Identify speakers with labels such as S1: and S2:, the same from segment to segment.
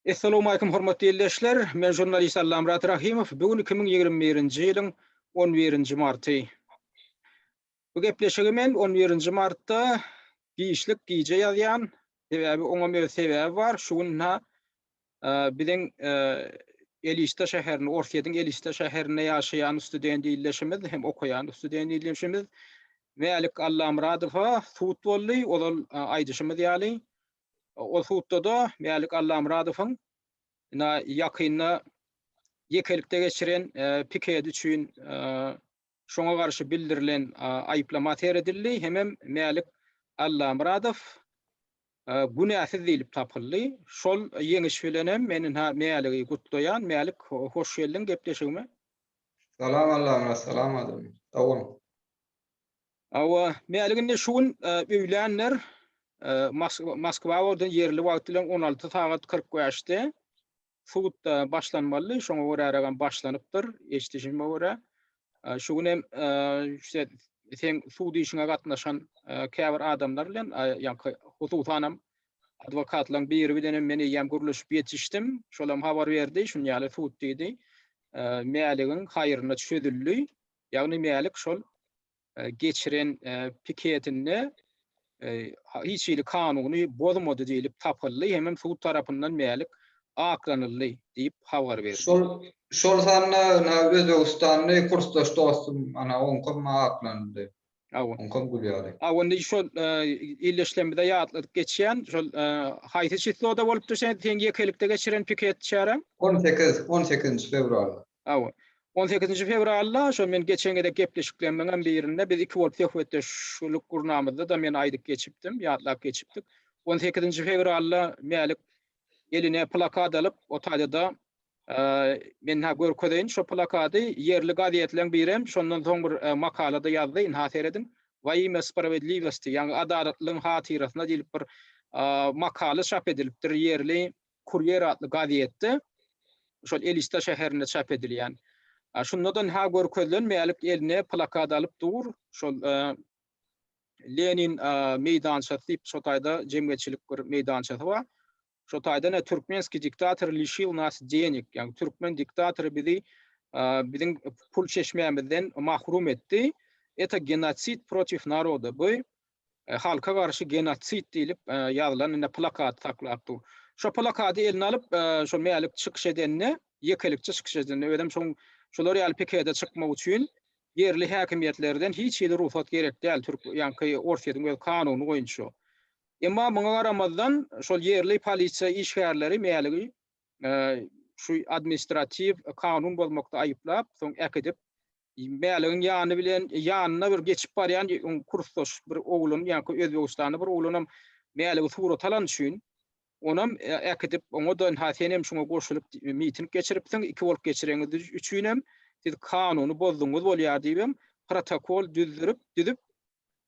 S1: Assalamu alaikum hormatly dinleyijiler. Men jurnalist Allamyradowyň. Bugün 2021-nji ýylyň 11-nji marty. Bu gepleşigi men 11-nji martda giýişlik giýje ýazýan. Sebäbi oňa bir sebäbi bar. Şuňa bilen Elista şäherini, Orsýetiň Elista şäherinde ýaşaýan student ýylleşimiz hem okaýan student ýylleşimiz Mälik Allamyradowa sud boldy. Ol aýdyşymyz ýaly. O sudda da Mälik Allamyradowyň ýakynda ýekelikde geçiren piket üçin şoňa garşy bildirilen aýyplama teredildi. Hemem Mälik Allamyradow günäsiz diýilip tapyldy. Şol ýeňiş bilenem meniň Mälik'i gutlaýan. Mälik, hoş geldin gepleşigime.
S2: Salam Allah'ım, salam adam. Dowam.
S1: Awa Mäliginde şuň öýlenler Moskwa ordan yerli wagt bilen 16 saat 40 geçdi. Sud başlanmaly, şoňa görä aragan başlanypdyr. Eşdişime görä. Şuň hem sen sud işine gatnaşan käbir adamlar bilen ýa-ni hususanam adwokatlaryň biri bilen meni ýam gürleşip ýetişdim. Şolam habar berdi, şuň ýaly sud diýdi. Mäligiň haýyryna çödüldi. Ýagny Mälik şol geçiren piketinde hiç ýyly kanuny bozmady diýilip tapyldy. Hemem sud tarapyndan Mälik aklanyldy diýip habar berdi.
S2: Şol sanna Özbegistanly kursdaş dostum ana oňkym aklandy. Oňkym gülýärdi.
S1: Onda şol illeşlemede ýatlyk geçýän şol haýsy çysloda bolupdy sen ýekelikde geçiren piket çärem?
S2: 18 fewralda.
S1: 18 fevralda şol men geçen gede gepleşiklerden birinde biz 2 volt söhbetde şuluk gurnamyzda da men aýdyk geçipdim, ýatlaky geçipdik. 18 fevralda Mälik eline plakat alyp o taýda men görkedeýin şo plakaty yerli gazetleň birem şondan soň bir makalada ýazdy, inhaser edin. Vaýme spravedliwesti, ýani adaletliň hatyrasyna diýilip bir makala çap edilipdir yerli Kuryer adly gazetde. Şol Elista şäherinde çap edilýän. Şundan görkezlen Mälik eline plakat alyp dur. Şol Lenin meydançasy şo taýda jemgyýetçilik bir meydançasy bar. Şo taýda türkmenski diktator lişil nas denik, ýani türkmen diktatory bizi biziň pul çeşmeýämizden mahrum etdi. Eta genotsid protiv naroda. Bu halka garşy genotsid diýilip ýazylan plakat taklapdy. Şo plakaty eline alyp şo Mälik çykyş edenne, ýekelikçe çykyş edenne ödem şolar ýaly pikete çykmak üçin yerli häkimiýetlerden hiç ýyly ruhsat gerek däl. Ýani Orsýetiň öz kanuny goýunça. Emma muňa garamazdan şol yerli polisiýa işgärleri Mälik'i şu administrativ kanun bolmakda aýyplap, soň äkidip Mälik'iň ýany bilen ýanyna bir geçip barýan kursdaş bir oglun, ýani Özbegistanyň bir oglunam Mälik'i surat alan üçin onam äkidip oňadan hasenem şuňa goşulyp miting geçiripdiň, 2 volt geçireňiz üçin hem siz kanuny bozduňyz bolýar diýip protokol düzüp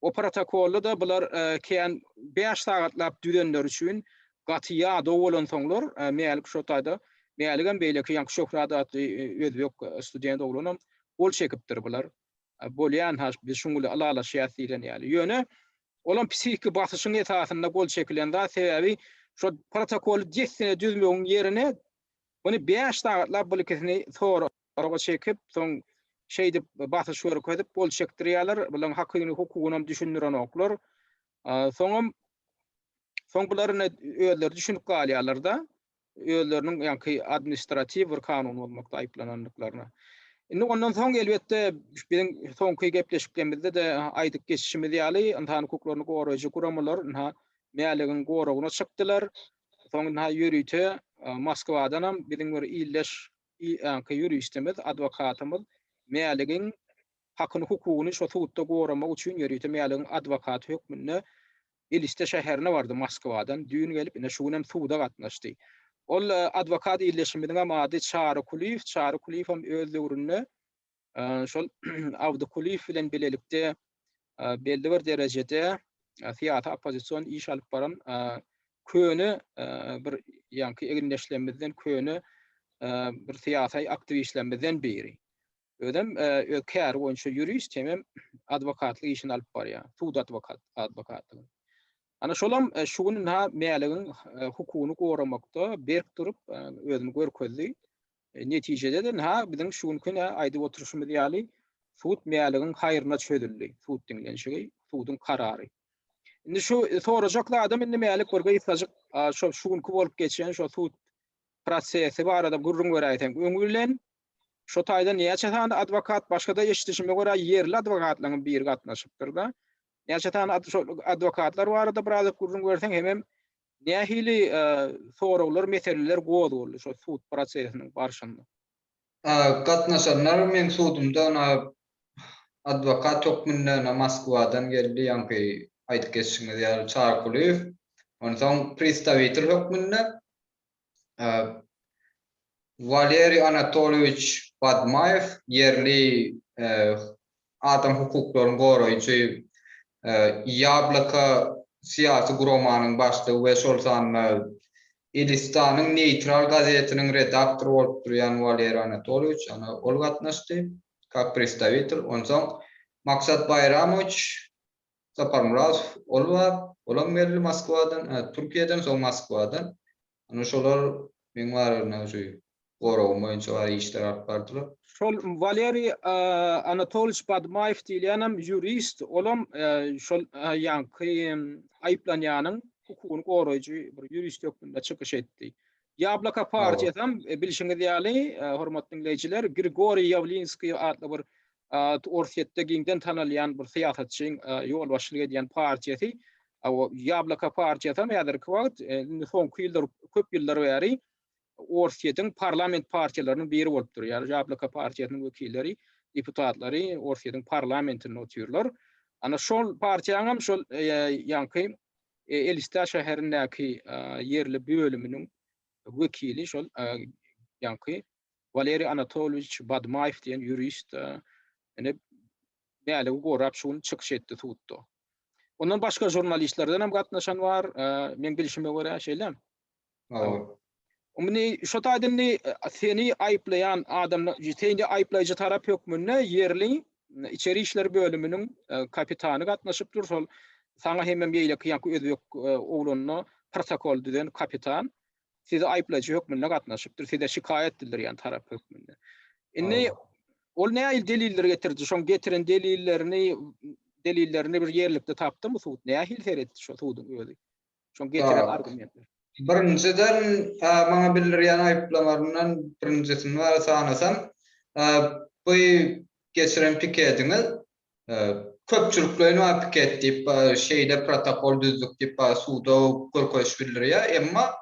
S1: o protokolda da bular keýän 5 sagatlap düzenler üçin gaty ýa bolan soňlar Mälik şo taýda Mäligem beýleki ýa şöhrat adly özbek student oglunam bol çekipdir bular. Bolýan haş biz şuňly ala şäherden ýaly. Ýöne olan psiki basyşyň esasynda gol çekilende sebäbi şo protokol jesine düzmegiň ýerine bunu 5 sagatlap bolykesini sonra çekip soň şeýdip basyş görkezip bol çekdirýärler, bilen hakyny hukukunam düşündiren oklar. Soň bularyň öýleri düşünip galýarlar da, öýleriniň ýa-ni administrativ bir kanun bolmakda aýyplananlyklaryna. Indi ondan soň elbetde biziň soňky gepleşiklerimizde de aýdyk geçişimiz ýaly insan hukuklaryny goraýjy guramalar Mäligiň goragyna çykdylar. Soň ýürüýte Moskwadan hem biziň bir illeş ýürüýüşimiz, adwokatymyz Mäligiň hakyny hukugyny şo sudda goramak üçin ýürüýte Mäligiň adwokat hökmünde Elista şäherine bardy Moskwadan. Düýün gelip ine şuňam suda gatnaşdy. Ol adwokat ýylleşimiň ady Çäresi hem öz döwründe şol Awdukuliýew bilen bilelikde belli bir derejede siyasi opozisiýon iş alyp baran köni bir ýa-ni eginleşlerimizden köni bir siyasi aktivistlerimizden biri. Ödem kär boýunça ýürüýüş hemem adwokatlyk işini alyp barýar. Sud adwokatlygy. Ana şolam şugunun ha Mäligiň hukugyny goramakda berk durup özüni görkezdi. Netijede de ha biziň şugun köne aýdyp oturuşymyz ýaly sud Mäligiň haýryna çözüldi. Sud diňlenişigi, sudyň karary. Indi şu sorajaklar adam indi Mälik bir gysajyk şo şugunky bolup geçen şo sud prosesi barada gurrun göräýten öňülen şo taýda näçe tane adwokat başga-da eşitişime görä yerli adwokatlaryň biri gatnaşypdyr da. Näçe tane adwokatlar barada biraz gurrun görsen hemem nähili soraglar, meseleler goýdy boldy şo sud prosesiniň barşynda.
S2: Gatnaşanlar men sudumda adwokat Türkmenden Moskwadan geldi ýa-ni aýdyp geçişine ýaly çarkylyp, ondan представитель Türkmenden Valeriy Anatolievich Badmayev yerli adam hukuklaryny goraýjy Yablaka siyasi guromanyň başlygy we şol sanly Elistanyň neýtral gazetiniň redaktory bolup durýan Valeriy Anatolievich ol gatnaşdy как представитель. Ondan Maksat Bayramovich Saparmuratov olam geldi Moskwadan, Türkiýeden soň Moskwadan. Ana şolar men barana goraw boýunça var işler alyp bardylar.
S1: Şol Valeriy Anatolievich Badmayev diýilen jurist olam şol ýa-ni aýplanýanyň hukugyny goraýjy bir jurist ýokunda çykyş etdi. Yablaka partiýadan bilişiňiz ýaly hormatly dinleýijiler Grigoriy Yavlinskiy adly bir Orsýetde giňden tanalýan bir syýasatçyň ýol başlyk edýän partiýasy. Yablaka partiýadan ýa-da wagt soňky ýyllar köp ýyllar bäri Orsýetiň parlament partiýalarynyň biri bolup durýar. Yablaka partiýasynyň wekilleri, deputatlary Orsýetiň parlamentine oturýarlar. Ana şol partiýanyň şol ýa-ni Elista şäherindäki yerli bölüminiň wekili şol ýa-ni Valeriy Anatolievich Badmayev diýen jurist ene Mälik gorap şuny çykyş etdi tutdy. Ondan başga jurnalistlerden hem gatnaşan bar, men bilişime görä şeýle. Umni şo taýda seni aýplayan adamlar, seni aýplaýjy tarap hökmünde yerli içeri işler bölüminiň kapitany gatnaşypdyr. Şol saňa hemem ýeýle ýa-ni özbek oglunyna protokol düzen kapitan sizi aýplaýjy hökmünde gatnaşypdyr. Size şikayet edildir ýa-ni tarap hökmünde. Indi ol näil deliller getirdi? Şoň geçiren delillerini bir yerlikde tapdymy sud? Nähil seretdi şo sudyň özü? Şoň geçiren argumentler.
S2: Birinciden maňa bildirýän aýplamaryndan birincisini var sanasam bu geçiren piketini köpçülüklerini piket diýip şeýle protokol düzlük diýip suda görkeş bildirýär. Emma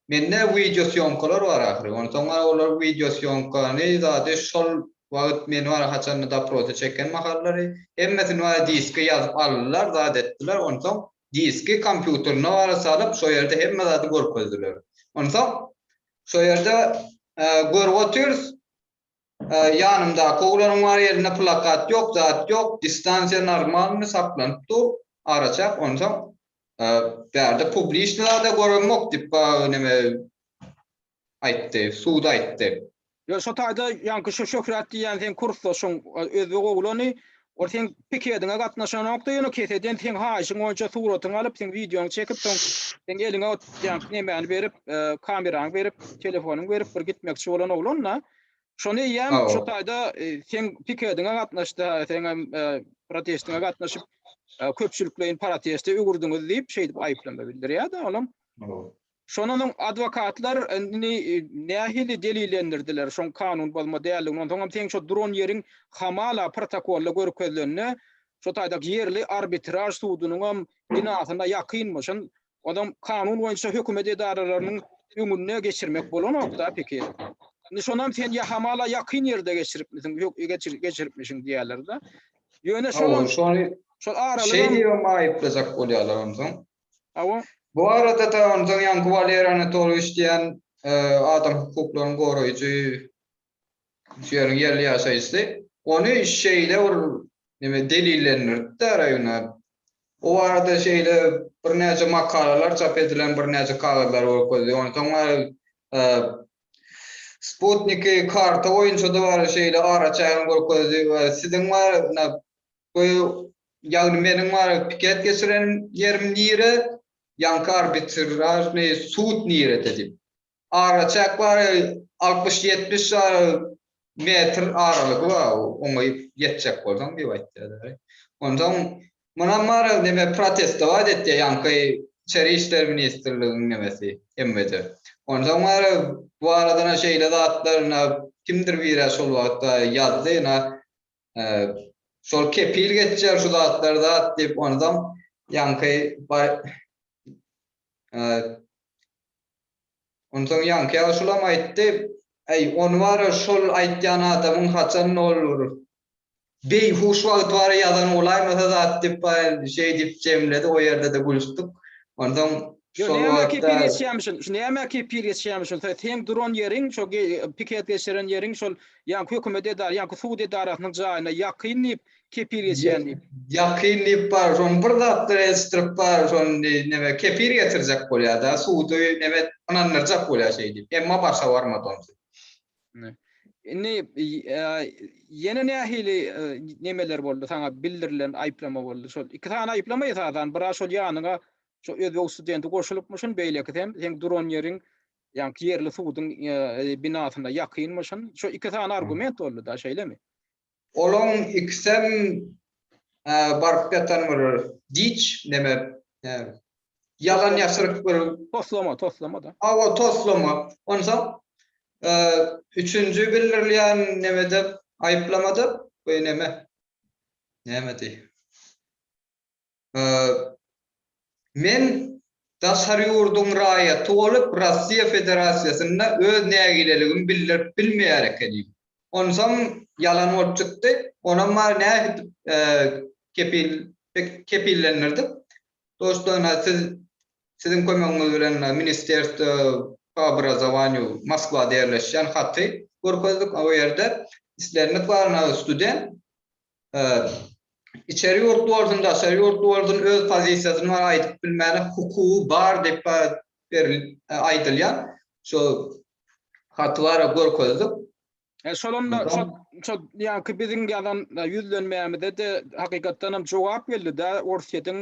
S2: mende video syomkalar bar ahry. Ondan olar video syomkany zady şol wagt men bar haçan da proses çeken mahallary hemmesini var diske ýazyp aldylar, zat etdiler. Ondan diski kompýuteryna bara salyp şo ýerde hemme zady görkezdiler. Ondan şo ýerde görüp otyrys ýanymda koglaryň bar ýerine plakat ýok, zat ýok, distansiýa normalny saklanypdy, araçak. Ondan berde publiçnylerde görünmek diýip neme aýtdy, sud aýtdy.
S1: Yo şo taýda ýa-ni şo şöhret diýen sen kursda şoň özbek oglany or sen piketine gatnaşan nokta ýene keseden sen haýyň onça suratyny alyp sen videoňy çekip sen eliňe ýa-ni nemäni berip kameraňy berip telefonyňy berip bir gitmekçi bolan oglanna şonu ýa şo taýda sen piketine gatnaşdy, sen protestine gatnaşyp köpçülüklerin protesti ugurdyňyz diýip şeýdip aýyplama bildirýär da olam. Şonun adwokatlar nähili delillendirdiler şoň kanun bolma däligiň. Ondan hem şo dron ýeriň hamala protokolla görkezlenne şo taýda yerli arbitraj sudynyň hem binasyna ýakynmyşyn adam kanun boýunça hökümet edaralarynyň öňüne geçirmek bolan nokta peki. Şonam sen ya hamala ýakyn ýerde geçiripmisin, ýok geçiripmisin diýerler da. Ýöne şol aralygy
S2: şey diýip aýyplajak bolýarlar ondan.
S1: Awa
S2: Bu arada da ondan ýa-ni Valeriy Anatolievich diýen adam hukuklaryny goraýjy şeýlerin yerli ýaşaýysy onu şeýle neme delillendirdi raýona. O arada şeýle bir näçe makalalar çap edilen bir näçe kagazlar bolýar. Ondan Sputnik'i karta boýunça da var şeýle araçaýan bolýar. Siziň var bu ýagny meniň var piket geçiren ýerim diýre yankı arbitraj ne sud niyet edip. Araçak var 60-70 metr aralığı var. Onu yetecek olsam bir vakit. Ondan Manamara neme protesto var etti yankı İçeri İşler Ministerliği'nin nemesi emmedi. Ondan var bu aradan şeyle dağıtlarına kimdir vira sol vakta yazdığına sol kepil geçer şu dağıtları dağıt deyip ondan yankı ondan yankı aşulama etti. On var sol aytyan adamın haçan ne olur? Beyhuş vakit var yazan olay mesela dağıt deyip şey deyip cemledi o yerde de buluştuk. Ondan
S1: ne emek piket yaşamışsın? Ne emek piket yaşamışsın? Sen duran yerin, şu piket geçiren yerin, şu yankı hükümete dar, yankı sudy darafının jayına yakınlayıp kepir yaşayanlayıp.
S2: Yakınlayıp var, son bir dağıttır estirip var, son neme kepir getirecek bolya da, sudy neme ananırcak bolya şey deyip. Emma başa varmadı onu.
S1: Yeni nehili nemeler oldu, sana bildirilen aýyplama oldu. Şu iki tane aýyplama ýetadan, bira şol ýanyňa şu özbek studenti goşulupmuşyn beýlekden, sen duran ýeriň ýa-ni ýerli suwdyň binasyna ýakynmyşyn. Şu iki tane argument boldy da şeýlemi?
S2: Olaň ikisem bark ýatan diç neme yalan ýaşyryk bir
S1: toslama da.
S2: Awa toslama. Onsa üçüncü bildirilen nemede aýyplamada bu neme di. Men daşary ýurduň raýaty bolup Rossiýa Federasiýasynda öz nägileligimi bilmeýärek edip. Onsam yalan bolup çykdy. Onama ne kepillenirdi. Dostlar sizin kömegiňiz bilen Ministerstvo po obrazovanию Moskvada ýerleşýän haty görkezdik. O ýerde islenmek barna student İçeri yurtlardan da şäher yurtlardan öz pozisiýasyny aýdyp bilmäne hukuky bar dep aýdylýan. Şo hatlara görkezdik.
S1: Şolanda şo ýa-ni biziň ýalan ýüzlenmämide de hakykatdan hem jogap geldi da Orsýetiň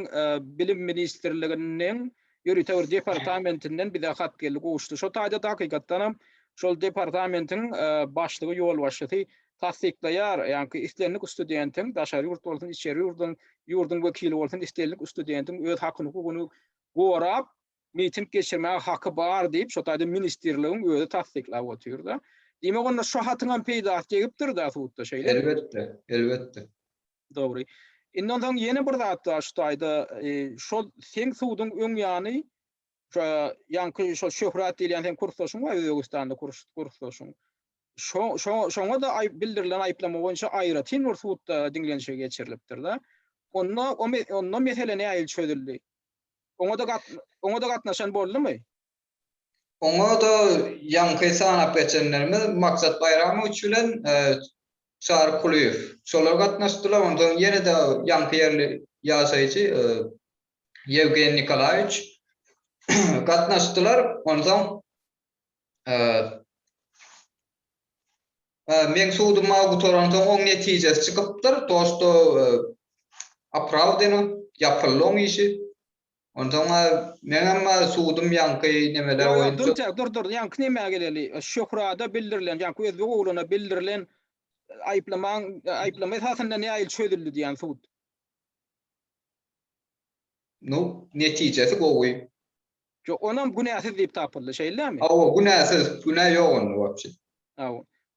S1: bilim ministrliginiň ýönetim departamentinden bir hat geldi goşdy. Şo taýda da hakykatdan hem şol departamentin başlygy ýol başlaty tasdikleýär, ýa-ni islenlik studentiň daşary ýurtlardan içeri ýurdun wekili bolsan islenlik studentiň öz hakyny hukugyny gorap miting geçirmäge haky bar diýip şo taýda ministerligiň özi tasdiklap oturdy. Demek onda şu hatyňam peýda gelipdir da suwda şeýle.
S2: Elbetde.
S1: Dogry. Ondan ýene bir zat da şu taýda şol sen suwdyň öň ýany ýa-ni şol şöhret diýilen hem kursdaşyň we Özbegistanda kursdaşyň. Şoňa da bildirilen aýyplama boýunça aýratyn bir suwda diňlenişige geçirilipdir da. Onda mesele ne aýyl çözüldi? Oňa da gatnaşan boldymy?
S2: Oňa da ýaňky sanap geçenlerimiz maksat bayramy üçin Çar Kuliýew. Şolar gatnaşdylar, ondan ýene de ýaňky ýerli ýaşaýjy Yevgeniy Nikolaýewiç gatnaşdylar. Ondan men suwdyma gutorandan oň netijesi çykypdyr. Dosto apravdeno ýapylyň işi. Ondan men suwdym ýaňky nemeler boýunça.
S1: Dur, ýaňky näme geleli? Şöhrada bildirilen, ýaňky özbek ogluна bildirilen aýyplama esasında ne aýyl çözüldi diýen suwd.
S2: No, netijesi gowy.
S1: Jo onam günäsiz diýip tapyldy, şeýlemi?
S2: Günäsiz, günä ýok onda wapçy.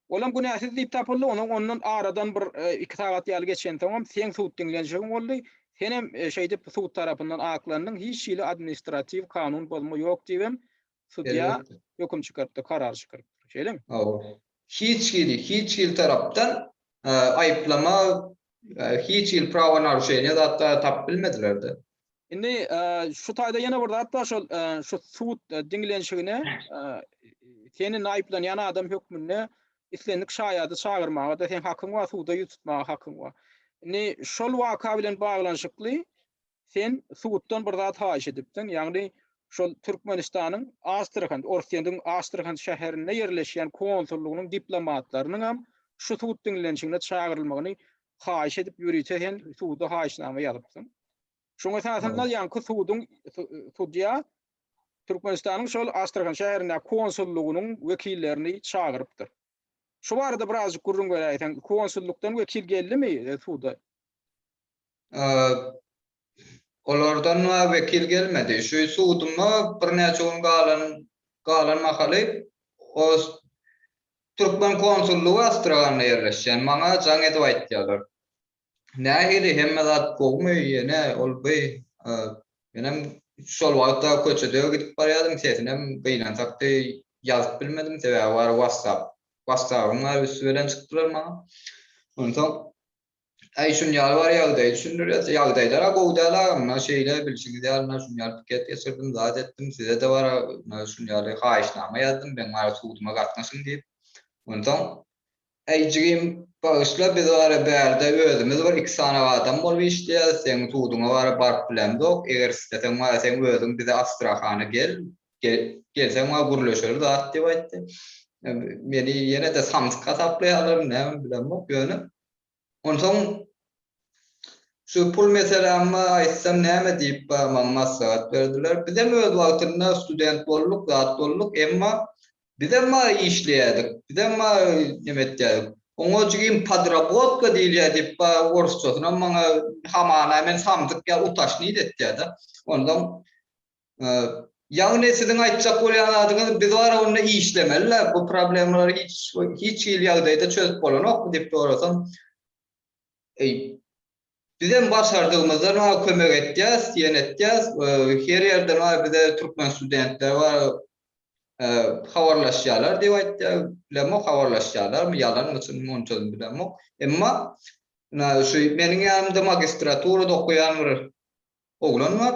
S1: Olam günäsiz diýip tapyldy, ondan aradan bir 2 saat ýaly geçen tamam, sen suwd diňlenişiň boldy. Sen hem şeýdip suwd tarapyndan aklandyň, hiç şeýle administrativ kanun bolma ýok diýip sudya höküm çykartdy, karar çykartdy. Şeýlemi?
S2: Hiç şeýle tarapdan aýyplama, hiç şeýle prawa naruşenýa da tap bilmediler de.
S1: Indi şu taýda ýene bir hatda şu suwd diňlenişigine senin aýyplanýan adam hökmüne islenlik şaýady çağırmaga da sen hakyň bar, suwda ýutmaga hakyň bar. Indi şol waka bilen baglanyşykly sen suwddan bir zat haýyş edipdiň, ýagny şol Türkmenistanyň Astrahany, Orsýetiň Astrahany şäherinde ýerleşýän konsullugynyň diplomatlarynyň hem şu suwd diňlenişigine çağırylmagyny haýyş edip ýürüýse sen suwda haýyşnama ýazypdyň. Şoňa esasında ýanky sudyýa Türkmenistanyň şol Astrahan şäherine konsullugynyň wekillerini çağırıpdyr. Şu barada biraz gurrun göreýän konsullukdan wekil geldimi suda?
S2: Olardan wekil gelmedi. Şu suduma bir näçe gün galan mahaly o Türkmen konsulluğu Astrahan'da yerleşen. Maňa jaň edip aýtdylar. Nähili hemme zat gowmy ýene ol bey. Menem şol wagtda köçede gidip barýardym, sesinem bilen sakdy ýazyp bilmedim. Sebäbi bar WhatsApp'yň üstünden çykdylar maňa. Ondan şunýar bar ýagdaý düşündirýär. Ýagdaýlara gowdalar, mana şeýle bilşigidär, mana şunýar piket geçirdim, zat etdim. Size de bar şunýar haýyşnama ýazdım, ben bar suduma gatnaşyň diýip. Ondan Ejgim bağışla biz var berde özümüz var 2 sanaty adam bolup işleýär. Sen tuduňa bar bark bilen dok. Eger isteseň ma sen özüň bize Astrahana gelseň ma gurulşar zat diýip aýtdy. Meni ýene de samska saplaýarlar, näme bilen bok ýöne. Ondan şu pul meselemi aýtsam näme diýip maňa maslahat berdiler. Bize öz wagtynda student bolduk, zat bolduk, emma bize ma işleýärdik. Bize ma nemetdik. Oňa jigim padrabotka diýilýär diýip Orsýetiň maňa hamana men samdykka utaşny etdi-de. Ondan ýaňy siziň aýtjak bolýan adyňyz biz bar onda işlemeliler. Bu problemleri hiç ýagdaýda çözüp bolanok diýip sorasam bizem başardığımızdan kömek etdiýäs, ýene etdiýäs. Her ýerden bize türkmen studentler bar habarlaşýarlar diýip aýtdy. Bilemok habarlaşýarlar, ýalan üçin monçadan bilemok. Emma şu meniň ýanymda magistraturada okuyan bir oglan bar.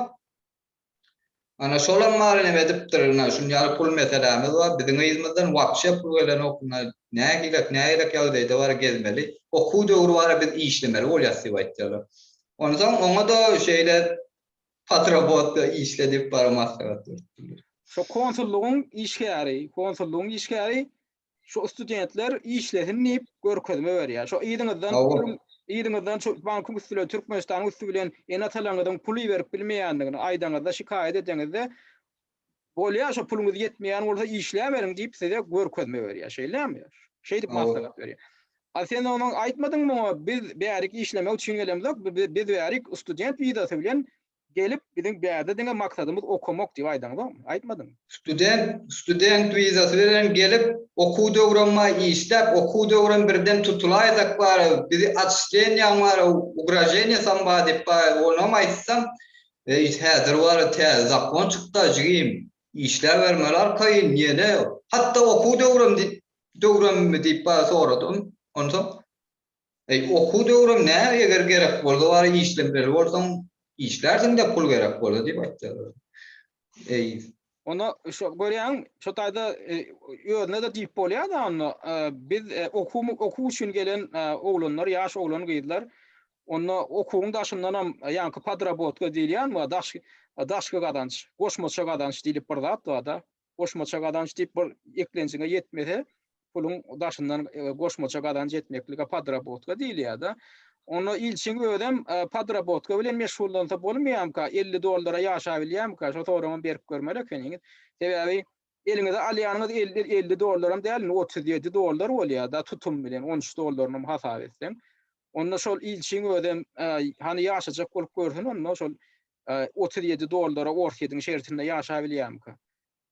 S2: Ana şolan mary neme edipdir, şunýar pul meselemiz bar. Biziň ýyzymyzdan wapşa pul gelen okunan nägilek ýagdaýda bar gezmeli. Oku döwrü bar biz işlemeli bolýas diýip aýtdylar. Ondan oňa da şeýle patrabotda işledip barmaslagat berdiler.
S1: Şu konsulluğun işgäri şu studentler işlesin diýip görkezme berýär. Şu ýygyňyzdan şu bankyň üstüne Türkmenistanyň üstüne ene talaňydan puly berip bilmeýändigini aýdaňyzda şikaýet edýäňizde bolýar şu puluňyz ýetmeýän bolsa işlämeriň diýip size görkezme berýär. Şeýlemi? Şeýdip maslahat berýär. Sen onuň aýtmadyňmy biz bärik işlemek üçin gelemdik, biz bärik student wizasy bilen gelip bizim bäde diňe maksadymyz okumak diýip aýdaňyz, aýtmadyň.
S2: Student wizasy bilen gelip okuw döwrüne işläp, okuw döwrüne birden tutulaýak bar, bizi atşlenýän bar, ugrajeniýa samba diýip onuň aýtsam, häzir bar täze zakon çykdy, jigim işler bermeler kaýyn ýene. Hatda okuw döwrüne diýip soradym. Ondan okuw döwrüne näme eger gerek bolsa bar işlemler bolsaň işlersin de pul gerek boldy diýip aýtdylar.
S1: Onu şu görýän şu taýda ýöne de diýip bolýar da onu biz okuw üçin gelen oglanlar, ýaş oglan gyýdylar. Onu okuwyň daşyndan ýanky padrabotka diýilýän daşky gadanç, goşmaça gadanç diýip bir zat da. Goşmaça gadanç diýip bir eklençiňe ýetmese pulun daşyndan goşmaça gadanç etmeklige padrabotka diýilýär da. Onu ilçin ödem padrabotka bilen meşgullansa bolmaýamka $50 ýaşa bilýärmka şo soragyň berip görmelek eniňiz. Sebäbi eliňizde alýanyňyz $50 däl, $37 bolýar da tutum bilen $13 hasap etsen. Onda şol ilçin ödem hani ýaşajak bolup görsün, onda şol $37 Orsýetiň şäherinde ýaşa bilýärmka.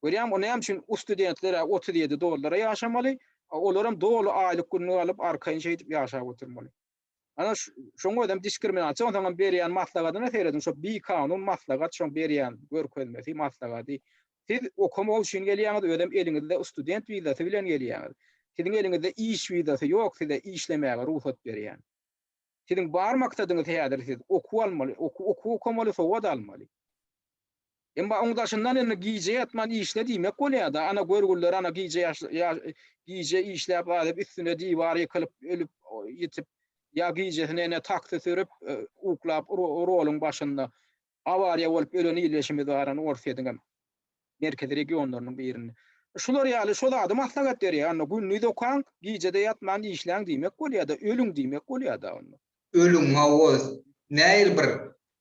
S1: Görýän onu hem üçin studentlere $37 ýaşamaly, olaram dolu aýlyk günlük alyp arkaýyn şeýdip ýaşap oturmaly. Ana şoňa ödem diskriminasiýa ondan berýän maslagatyna seredin, şo bir kanun maslagat şoň berýän görkezmesi maslagaty. Siz okumak üçin gelýäňiz, ödem eliňizde student wizasy bilen gelýäňiz. Siziň eliňizde iş wizasy ýok, size işlemäge ruhsat berýän. Siziň bar maksadyňyz häzir siz okuwalmaly, okumaly, sowat almaly. Emma oňdaşyndan ene giýje ýatman işle diýmek bolýar da, ana görgüller ana giýje işläp alyp üstüne diýwar ýykylyp ölüp ýetip ya giýjesine ene taksy sürüp uklap roluň başynda awariýa bolup ölen ýyleşimi baran Orsýetiň merkezi regionlarynyň birinde. Şular ýaly şol adam maslahat berýär, ana günlük okan giýjede ýatman işläň diýmek bolýar da, ölüň diýmek bolýar da onu.
S2: Ölüň awaz näil bir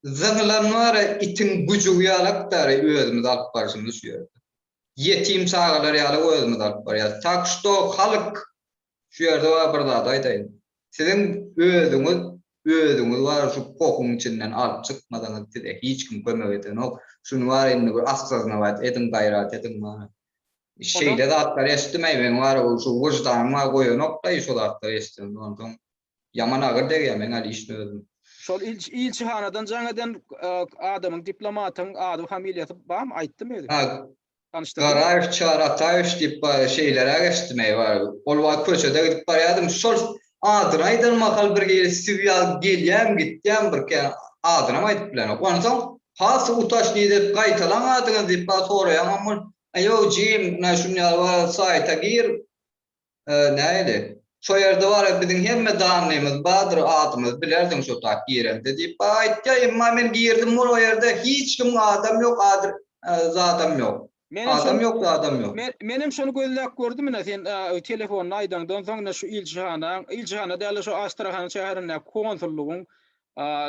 S2: zıngılan var itin gücü yalaktarı özümüz alıp barışımız şu yetim sağlar yalı özümüz alıp barışımız. Takşto halk şu yerde var bir daha daytayın. Sizin özümüz var şu kokun içinden alıp çıkmadan hiç kim koymadı. Şunu var indi bir asrına var edin gayrat edin var. Şeyde de atlar estimey ben var şu vicdanıma koyuyor noktayı şu atlar estim. Ondan yaman ağır değil men ali işini özüm.
S1: Şol ilçihanadan jangadan adamın diplomatın adı familiyatı bam aýtdy mı?
S2: Ha,
S1: Tanıştırdı.
S2: Garaýy çarataýyş dip şeylere geçdime var. Olwa köçede gidip barýadym. Şol adyny aýdylmakal bir Sivýa gelýän gitýän bir adyny aýdyp bilen. Ondan hasy utaşly dip gaýtalan adyny dip soraýan amma ayo jim naşunyal var saýta gir näde? Şo ýerde var biziň hemme danymyz badyr adymyz bilerdiň şo tak giren dedi. Aýtdy emma men girdim o ýerde hiç kim adam ýok adyr zatam ýok. Adam yok da adam yok.
S1: Menim şonu gözlep gördüm mene sen telefonu aýdandan soň şu ilçihana däle şu Astrahan şäherine konsullugyň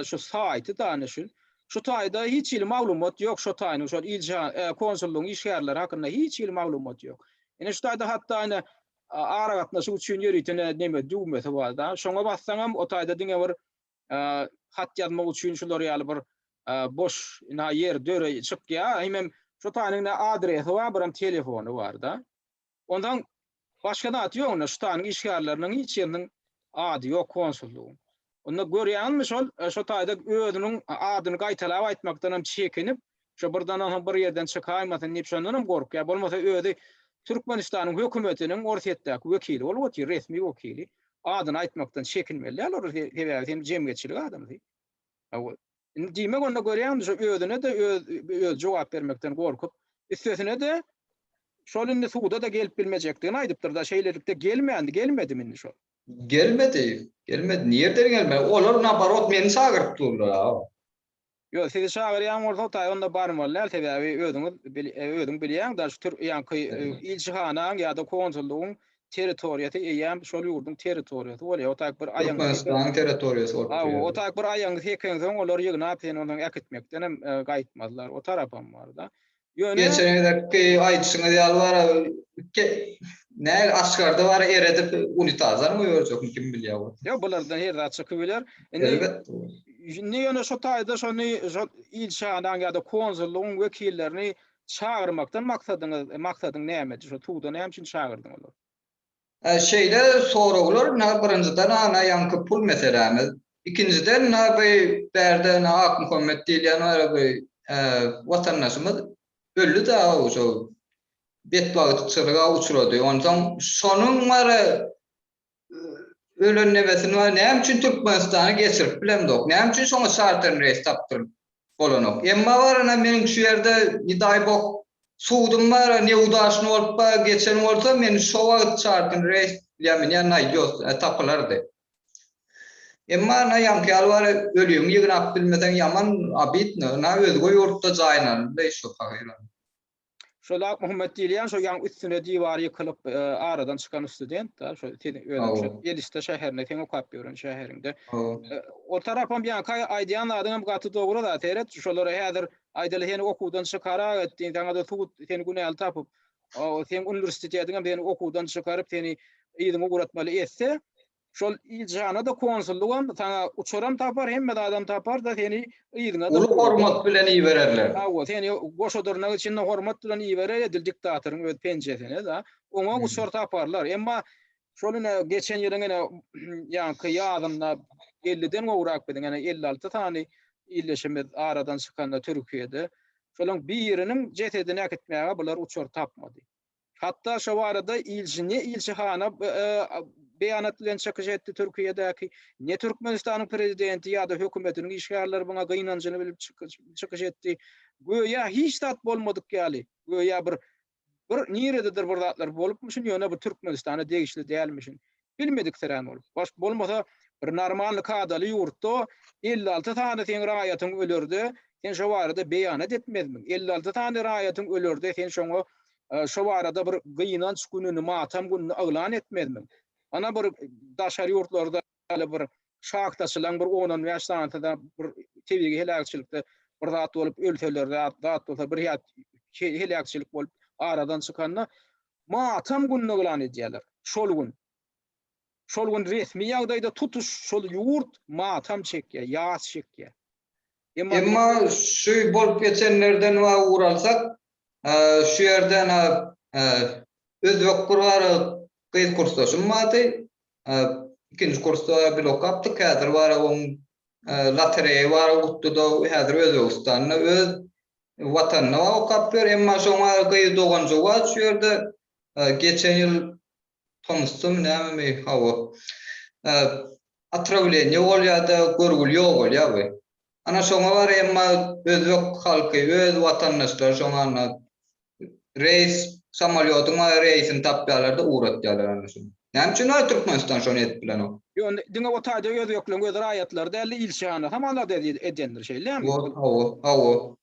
S1: şu saýty danışyn. Şu taýda hiç il maglumat ýok şu taýnyň şu ilçihan konsullugyň işgärleri hakynda hiç il maglumat ýok. Ene şu taýda hatda ene ara gatnaşyk üçin ýöritine neme dowmeti bar da. Şoňa bassaňam o taýda diňe bir hat ýazmak üçin şular ýaly bir boş ýer döre çykýa. Hemem şu taýnyň adresi bar, biram telefonu bar da. Ondan başga da ýok, şu taýnyň işgärleriniň hiç ýeriniň ady ýok konsullugyň. Onda görýänmi şol şu taýda özüniň adyny gaýtalap aýtmakdan çekinip, şu birden bir ýerden çykaýmasyn diýip şondan gorkýar. Bolmasa özü Türkmenistanyň hökümetiniň Orsýetdäki wekili bolup otyr, resmi wekili. Adyny aýtmakdan çekinmeli. Alor hem jemgyçilik adamdy. Diýmek onda görýänmi şu özüne de öz jogap bermekden gorkup, üstesine de şolunny suda da gelip bilmejekdigini aýdypdyr da şeýlerlikde gelmedi mindi şol.
S2: Gelmedi. Nereden gelmedi? Olur naparot meni sagırıp durdular.
S1: Yo, sizi şagyrýan bolsa taý onda barmalar sebäbi özüň bilýän da şu ilçihanaň ýa-da konsullugyň territoriýasy eýem şol ýurdun territoriýasy bolýar. O taýk bir aýaň
S2: Türkmenistan territoriýasy bolýar.
S1: O taýk bir aýaň hekensoň olar ýygnap sen onuň akitmekden hem gaýtmadylar. O tarapam bar da.
S2: Geçenedeki aýtsyňyz ýaly bar. Ne asgarda var eredip unitazlar mı ýörjek kim bilýär.
S1: Yo, bulardan her da çykyp biler.
S2: Elbetde.
S1: Ne şu taýda şonu ilçihanaň ýa-da konsullugyň wekillerini çağırmakdan maksadyň näme? Şu tuğda näme üçin çağırdyň olar?
S2: Şeyde soraglar, birinciden ana yankı pul meselemiz. İkinciden berden ak Muhammed diýilýän watandaşymyz öldü da o betbagytçylyga uçurady. Ondan şonuň ölen nebesini var. Näme üçin Türkmenistany geçirip bilemdok. Näme üçin şoňa şartyn reis tapdyr bolanok. Emma barana meniň şu ýerde nidaýbok suudum var, ne udaşny bolup geçen bolsa men şu wagt şartyn reis ýa-da naýýos tapylardy. Emma naýanky var ölüň ýygnap bilmeden ýaman abitni, özgü ýurtda jaýnan beýşo paýlan.
S1: Şolak Muhammed diýilýän şo ýan üstüne diýwar ýykylyp aradan çykan student da şo Elista şäherine teň okap ýören şäherinde. O tarapam ýan aýdýan adam gaty dogry da teret şolary häzir aýdaly heni okuwdan çykara etdiň taňda suud seni günäl tapyp sen universitetiniň beni okuwdan çykaryp seni ýygyny guratmaly etse şol ilçihana da konsullugam taňa uçuram tapar hemme adam tapar da seni ýygyna da
S2: hormat bilen iýererler.
S1: Ha, seni goşodurnagy içinde hormat bilen iýerer edil diktatyryň öz penjesine da oňa uçur taparlar. Emma şolyna geçen ýylyň ýanky ýazynda 50den gowrak bilen 56 tany illeşimiz aradan çykanda Türkiýede şolaň biriniň cesedini akitmäge bular uçur tapmady. Hatta şu arada ilçihana beýanat bilen çykyş etdi Türkiýedäki ne Türkmenistanyň prezidenti ýa-da hökümetiniň işgärleri buna gynanjyny bilip çykyş etdi. Goýa hiç tat bolmadyk ýaly. Goýa bir nirededir bir zatlar bolupmuşyn ýöne bu Türkmenistana degişli dälmişin. Bilmedik serän bolup. Baş bolmasa bir normal kadaly ýurtda 56 tane sen raýatyň ölürdi. Sen şu arada beýanat etmedin. 56 tane raýatyň ölürdi. Sen şoňa şu arada bir gynanç gününi matam gününi aglan etmedin. Ana bir daşary ýurtlarda bir şahtaçylaryň bir 10-15 sanatada bir tebigi helakçylykda bir zat bolup ölselerde zat bolsa bir ýat helakçylyk bolup aradan çykanda matam gününe gılan edýärler. Şol gün resmi ýagdaýda tutuş şol ýurt matam çekýär, ýas çekýär.
S2: Emma şu bolup geçenlerden wa uğralsak, şu yerden özbek kurwary gyz kursdaşym maty. İkinci kursda bir okapdyk, häzir wara onuň lotereýa wara gutdy da häzir Özbegistanyna öz watanyna okap ber, emma şoňa gyz doganjy wa şu ýerde geçen ýyl tanışdym näme hawa. Atravlenie bolýardy, görgül ýok bolýardy. Ana şoňa bar emma özbek halky, öz watandaşlar şoňa reis samolyotyna reisini tapýarlar da uğratýarlar ana şonu. Näme üçin Türkmenistan şonu edip bilen o?
S1: Ýöne diňe otayda özbekler öz raýatlar däli ilşahana hamala edýändir şeýle.
S2: Hawa.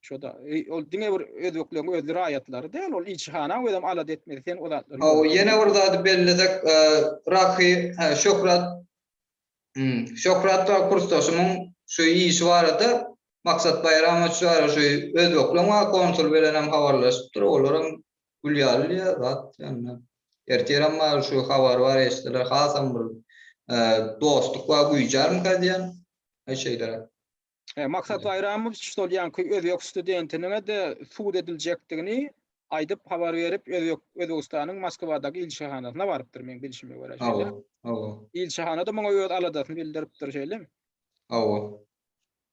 S1: Şoda ol diňe bir özbekler öz raýatlary däl ol ilşahana özüm alad etmedi sen o zatlar.
S2: Hawa ýene bir zat belledek Rahy Şokrat kursdaşymyň şu işi barada maksat bayrama şu özbekler konsul bilen hem habarlaşyp olaryň gülýarly zat ýa-ni. Erteram şu habar var eşdiler hasam bir dostluk we güýjarmy kadýan şeýler.
S1: Maksat bayramy şol ýa-ni özbek studentiniňe de sudy ediljekdigini aýdyp habar berip Özbegistanyň Moskwadaky ilşahanasyna barypdyr men bilişime görä şeýle. İlşahanada muňa öz aladasyny bildiripdir şeýle.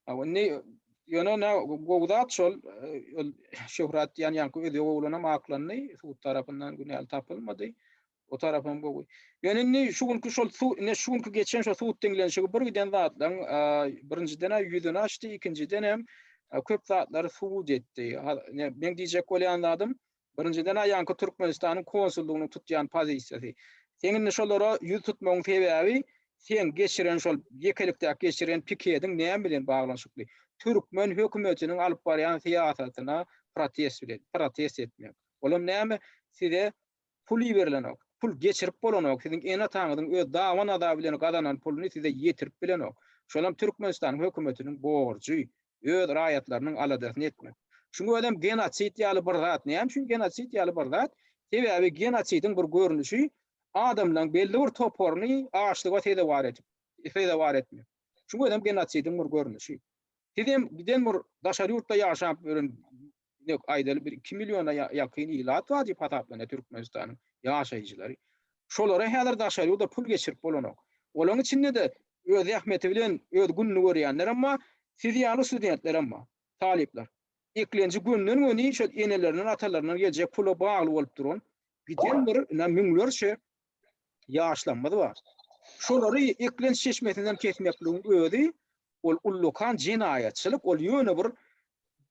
S1: Ne ýöne gowdat şol şöhrat ýani özü ogluna maklany sud tarapyndan günäl tapylmady. O tarapym gowy. Ýöne şu günkü şol şu günkü geçen şol sud diňlenişigi bir giden zatlaryň birinciden ýüzüni açdy, ikinciden hem köp zatlary sud etdi. Men diýjek bolýanlarym birinciden ýanky Türkmenistanyň konsullugyny tutýan pozisiýasy. Senin şolara ýüz tutmagyň sebäbi sen geçiren şol ýekelikde geçiren piketiň näme bilen baglanyşykly? Türkmen hökümetiniň alyp barýan siýasatyna protest etmek. Olam näme size pul berilenok, pul geçirip bolanok, siziň ene taňydyň öz dowam ada bilen gadanan puluny size ýetirip bilenok. Şolam Türkmenistan hökümetiniň borjy, öz raýatlarynyň aladasyny etmek. Şuňa adam genosit ýaly bir zat, näme üçin genosit ýaly bir zat? Sebäbi genosidiň bir görnüşi adamlaryň belli bir toporny ağaçlyga feyda var etmek. Şuňa adam genosidiň bir görnüşi. Giden bir daşary ýurtda ýaşap bilen aýdaly bir 2 milyona ýakyn ilat wajyp hataplanýar Türkmenistanyň ýaşaýjylary. Şolara häzir daşary ýurtda pul geçirip bolanok. Olaň içinde de öz ähmeti bilen öz günni görýänler amma fiziýaly studentler amma talipler. Eklenji günnün öni şol eneleriniň atalaryndan geljek pula bagly bolup duran giden bir müňlerçe ýaşlanmady bar. Şolary eklenç çeşmetinden kesmekligiň özi ol ullukan jinaýatçylyk, ol ýöne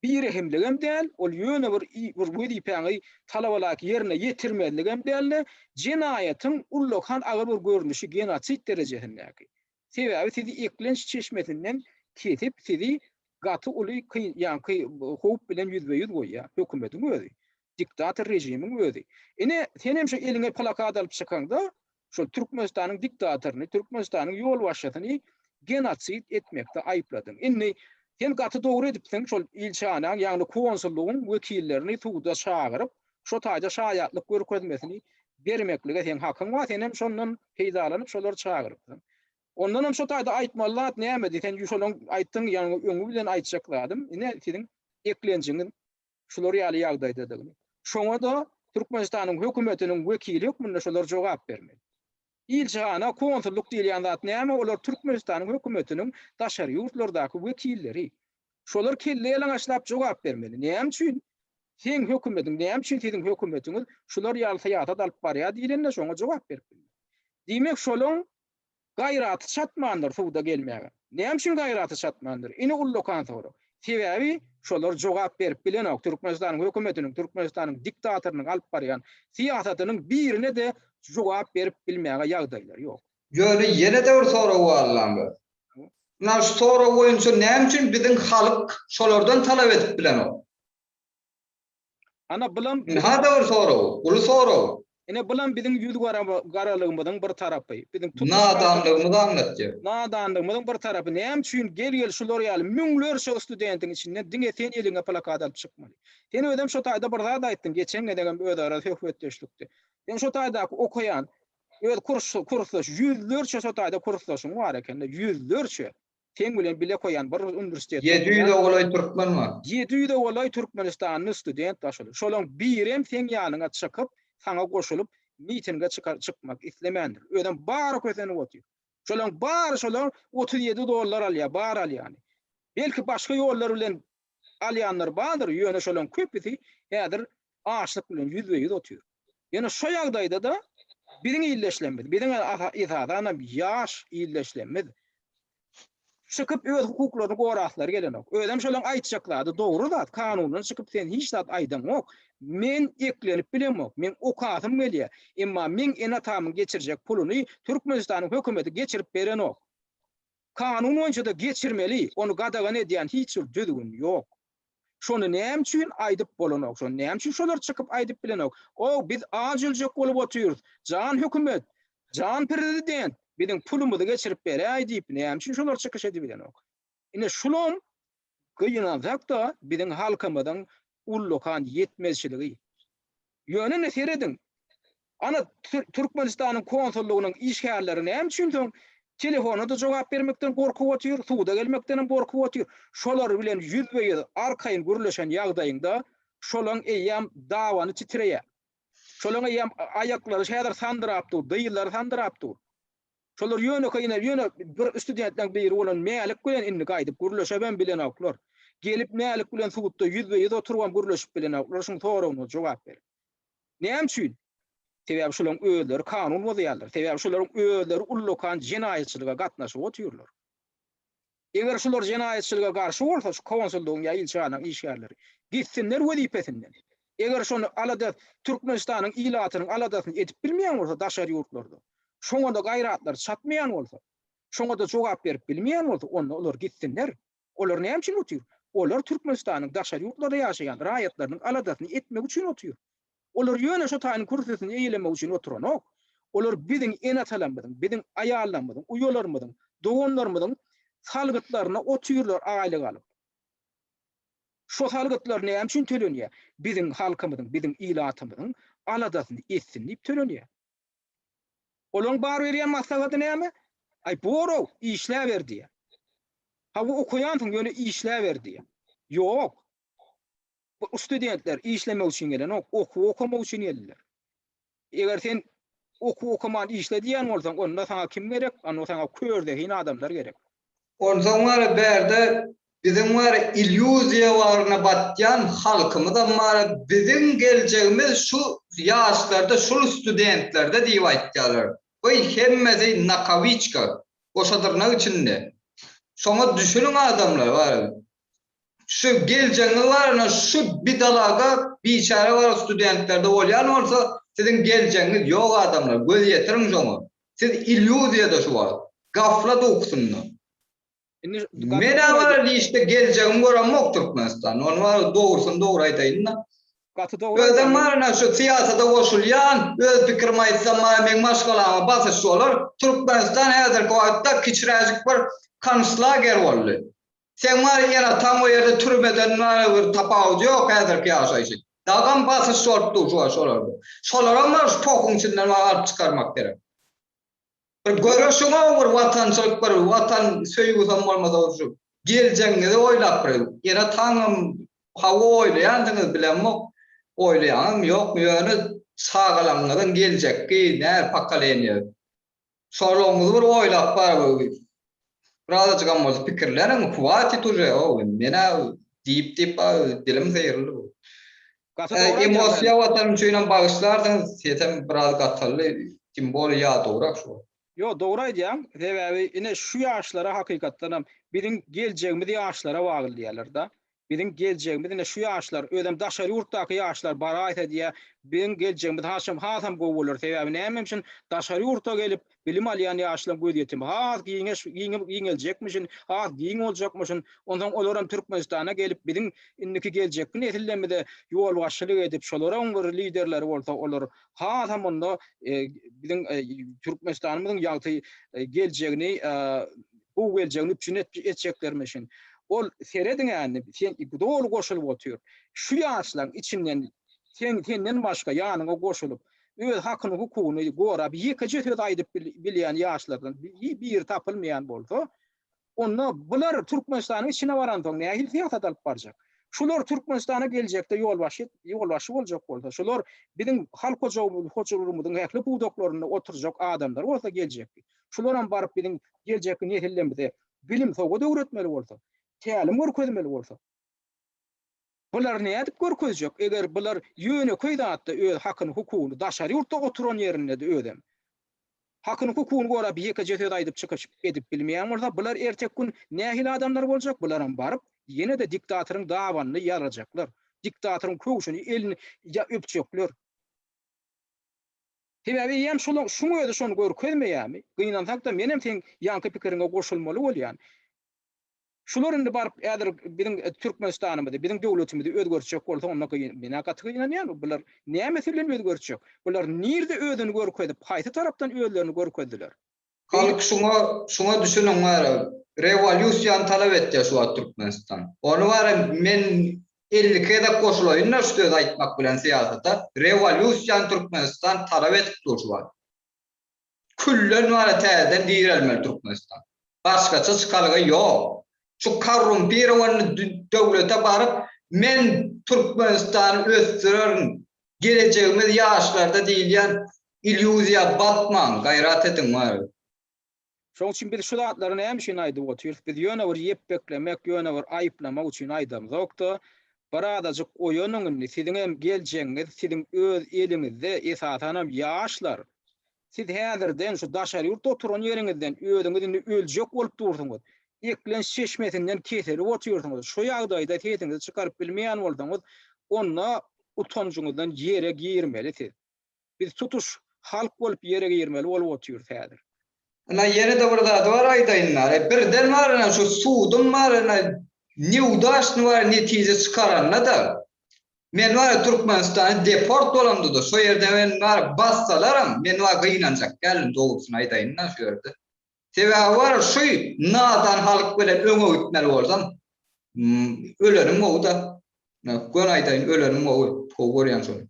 S1: bir hemlegem däl, ol ýöne bir wedipäňi talabalak ýerine ýetirmedligem däl, jinaýatyň ullukan agyr bir görnüşi genosit derejesindäki. Sebäbi sizi eklenç çeşmetinden kesip sizi gaty uly ýa-ni howp bilen ýüzbe-ýüz goýýar hökümetiň özi, diktator rejimiň özi. Ine sen hem şu eline plakat alyp çykanda şol Türkmenistanyň diktatoryny, Türkmenistanyň ýol başçysyny genosit etmekde aýpladyň. Inni sen gaty dogry edipsiň şol ilçanyň ýa-ni konsullugyň wekillerini suda çagyryp şo taýda şaýatlyk görkezmesini bermeklige sen hakyň bar, sen hem şondan peýdalanyp şolary çagyrypsyň. Ondan hem şo taýda aýtmalar näme diýsen şolaryň aýtdyň ýa-ni öňü bilen aýtjakladym. Ine senin eklenjiňin şolary ýaly ýagdaýdadygyny. Şoňa da Türkmenistanyň hökümetiniň wekili hukmunda şolar jogap bermeli. İlçana konsulluk diýilýän zat näme? Olar Türkmenistanyň hökümetiniň daşary ýurtlardaky wekilleri. Şolar kelleýän aşlap jogap bermeli. Näme üçin? Sen hökümetiň, näme üçin siziň hökümetiňiz şolar ýaly haýata alyp barýar diýilende şoňa jogap bermeli. Diýmek şolaryň gaýraty çatmandyr suda gelmäge. Näme üçin gaýraty çatmandyr? Ine ullukan soru. Sebäbi şolar jogap berip bilenok Türkmenistanyň hökümetiniň, Türkmenistanyň diktatorynyň alyp barýan siýasatynyň birine de jogap berip bilmäge ýagdaýlar ýok.
S2: Ýöne ýene de bir soraw barlandy. Muna şu soraw boýunça näme üçin biziň halyk şolardan talap edip bilenok?
S1: Ana bilen
S2: hada bir soraw, bu soraw.
S1: Ene bulan bizim yüz garalygymyzyň bir tarapy. Bizim
S2: Nadanlygymyzy anlatdy.
S1: Nadanlygymyzyň bir tarapy. Näme üçin gel şular ýaly müňlerçe studentiň içinden diňe sen eliňe plakat alyp çykmaly. Sen ödem şu taýda bir zat aýtdym geçen gedegen ödara hökmetdeşlikdi. Sen şu taýda okaýan öz kurslaş yüzlerçe şu taýda kurslaşyň bar ekende yüzlerçe. Sen bilen bile koyan bir üniversitet.
S2: 700 golaý türkmen var.
S1: 700 golaý türkmenistanly student başlady. Şolaň birem sen ýanyňa çykyp sana goşulyp mitinge çykmak islemendir. Ödem bar köseni otýar. Şolaň bar şolaň $37 alýar, bar alýany. Belki başga ýollar bilen alýanlar bardyr, ýöne şolaň köpüsi häzir açlyk bilen yüzbe-yüz otýar. Ýene şo ýagdaýda da biriň illeşlenmedi. Biriň izadana ýaş illeşlenmedi. Çıkıp öz hukuklaryny goraklar gelenek. Ödem şolaň aýtjaklady, dogry da kanunyň çıkıp sen hiç zat aýdan ok. Men eklenip bilemok. Men okatym gelýär. Emma men enatamyň geçirjek puluny Türkmenistanyň hökümeti geçirip beren ok. Kanun boýunça da geçirmeli. Onu gadagan edýän hiç düzgün ýok. Şonu näme üçin aýdyp bolanok? Şonu näme üçin şolar çıkıp aýdyp bilenok? O biz ajiljek bolup otyrys. Jan hökümet, jan prezident bizim pulumuzu geçirip berýär diýip näme üçin şolar çykyş edip bilenok? Ine şulom gyýynanjak da bizim halkymyzyň ullukan yetmezçiligi. Ýöne seredin. Ana Türkmenistanyň konsullugynyň işgärleri näme üçin soň telefona da jogap bermekden gorkup otýar, suda gelmekden gorkup otýar. Şolar bilen yüzbe-yüz arkaýyn gürleşen ýagdaýynda şolaň eýam dawany titreýär. Şolaň eýam aýaklary şäher sandyrapdy, dyýlar sandyrapdy. Şolar ýöne bir studentden biri bolan Mälik bilen inni gaýdyp gürleşe ben bilen oklar. Gelip Mälik bilen suwutda yüzbe-yüz oturgan gürleşip bilen oklar şoň soragyna jogap ber. Näme üçin? Sebäbi şolaň özleri kanun bozýarlar. Sebäbi şolaryň özleri ullukan jinaýetçilige gatnaşyp otýarlar. Eger şolar jinaýetçilige garşy bolsa, şu konsullugyň ýa ilçanyň işgärleri gitsinler wezipesinden. Eger şonu alada Türkmenistanyň ilatynyň aladasyny etip bilmeýän bolsa daşary ýurtlarda, şoňa da gaýratlar çatmaýan bolsa, şoňa da jogap berip bilmeýän bolsa, onda olar gitsinler. Olar näme üçin otýar? Olar Türkmenistanyň daşary ýurtlarda ýaşaýan raýatlarynyň aladasyny etmek üçin otýar. Olar ýöne şu taýyny kursyny eýlemek üçin oturanok. Olar biziň enatalarymyzyň, biziň aýallarymyzyň, uýalarymyzyň, doganlarymyzyň salgytlaryna otýarlar aýlyk alyp. Şu salgytlar näme üçin tölenýär? Biziň halkymyzyň, biziň ilatymyzyň aladasyny etsin diýip tölenýär. Olaň bar berýän maksady näme? Ay boro işläp berdi. Ha bu okaýantyň ýöne işläp berdi. Ýok. Bu studentler işlemek üçin gelen okumak üçin geldiler. Eger sen okuman işlediýän bolsaň, onda sana kim gerek? Onda sana kördegin adamlar gerek.
S2: Ondan berde bizim var illüziýalarına batýan halkymyza mara bizim geljegimiz şu ýaşlarda, şu studentlerde diýip aýtýarlar. Bu hemmesi nakaviçka. Oşadırnak içinde. Şoňa düşünün adamlar var. Şu geljeňiňizler şu bidalaga biçare var studentlerde bolýan bolsa sizin geljeňiz ýok adamlar göz ýetirin şoňa. Siz illüziýada şu var. Gaflat oksunlar. Mene var işte geljeňim goramok Türkmenistan. Onu var dogrusyny dogry aýtaýyn. Özüm var şu siyasata goşulýan, öz pikirim aýtsam men maşgalama basyş bolar. Türkmenistan häzirki wagtda kiçiräjik bir konslager boldy. Sen var ýa tam o ýerde türmeden bir tapawut ýok häzirki ýaşaýyş. Dagam basyş sortdy şolar. Şolara mar tokuň içinden alyp çykarmak gerek. Bir görüşüňe bir watançylyk bir watan söýgüsem bolmasa şu geljeňizi oýlap bir ýa taňym hawa oýlaýandyňyz bilenmok oýlaýan ýok ýöne sagalaňyzdan geljekki näme pakalenýär. Şolaňyzy bir oýlap bar Razı çıkan bolsa pikirlerim kuvveti tuje o mena deyip dilim seyirli. Emosiya watan üçin bagışlardan setem biraz gatyrly simbol ýa dograk şu.
S1: Yo dogry aýdýam. Sebäbi ine şu ýaşlara hakykatdan biriň geljegimiz ýaşlara bagly diýerler da. Bizim geleceğimiz şu yaşlar, ödem daşarı yurttaki yaşlar barayet diye bizim geleceğimiz hasam goğulur. Sebebi neyim için daşarı yurtta gelip bilim alayan yaşlar gözetim. Giyilecekmişin, giyin olacakmışın. Ondan olarak Türkmenistan'a gelip bizim indiki gelecek nesillerimize yol başçılık edip şolara onlar liderleri olsa olur. Hasam onda bizim Türkmenistan'ımızın yaltı geleceğini bu geleceğini üçün edeceklermişin. Ol seyredin yani sen doğru koşulup oturuyor. Şu yaşların içinden senden başka yanına koşulup öz hakkını hukukunu gora bir yıkıcı söz aydıp bilen yaşlardan bir tapılmayan oldu. Onu bunlar Türkmenistan'ın içine varan son ne siyasat alıp baracak. Şular Türkmenistan'a gelecekte yolbaşı olacak oldu. Şular bizim halk hocalarımızın haklı budoklarında oturacak adamlar olsa gelecek. Şulardan barıp bizim gelecek nesillerimize bilim soğuda öğretmeli olsa. Tälim görkezmeli bolsa. Bular ne edip görkezjek? Eger bular ýöne koýdatda öz hakyny hukukyny daşary ýurtda oturan ýerinde de ödem. Hakyny hukukyny görä bir ýeke jöte aýdyp çykyş edip bilmeýän bolsa, bular ertek gün nähil adamlar boljak, bulardan baryp ýene de diktatoryň dawanyny ýarajaklar. Diktatoryň köwüşini elini öpjekler. Sebebi ýem şunu öde şonu görkezmeýärmi? Gynansak da menem teň ýanky pikiriňe goşulmaly bolýan. Şuların barıp eğer bizim Türkmenistan'ımızda, bizim devletimizde özgörçek olsa onunla bina katıgıyla yani bunlar neye meselenin özgörçek? Bunlar nerede ödünü görkezip, haytı taraftan ödülerini görkezdiler.
S2: Halk şuna düşünün var, revolüsyon talep etti şu an Türkmenistan. Onu var men 50'ke de koşulayın şu söz aytmak bilen siyasata, revolüsyon Türkmenistan talep etip şu an. Küllen var täzeden diýilmeli Türkmenistan. Başgaça çıkalığı yok. Şu karrum bir olan devlete barıp men Türkmenistan'ı östürürüm geleceğimiz yaşlarda diýilýän illüziya batman gayrat edin var.
S1: Şoň üçin biz şu zatlaryny hem şeýle aýdyp oturýarys. Biz ýöne bir ýep beklemek, ýöne bir aýyplama üçin aýdamyz ýokda. Baradadyk oýanyň siziň hem geljeňiz, siziň öz eliňizde esasanam ýaşlar. Siz häzirden şu daşary ýurtda oturan ýeriňizden öýüňizi öljek bolup durýarsyňyz. Eklen şeşmetinden keseri oturuyorsunuz. Şu ýagdaýda tetinizi çıkarıp bilmeýän bolsaňyz, onda utanjyňyzdan ýere girmeli. Biz tutuş halk bolup ýere girmeli bolup oturýar häzir.
S2: Ana ýene de burada var aýdaýynlar. Birden var şu sudym var, niwdaşny var netije çıkaranna da. Men var Türkmenistan'a deport bolamdy da, şu ýerde men var bassalaram, men var gynanjak gelin dogrusyny aýdaýynlar şu ýerde. Sebebi var şu nadan halk bilen öňe gitmeli bolsam, ölerim o da. Gön aýdaýyn ölerim o görýän şonu.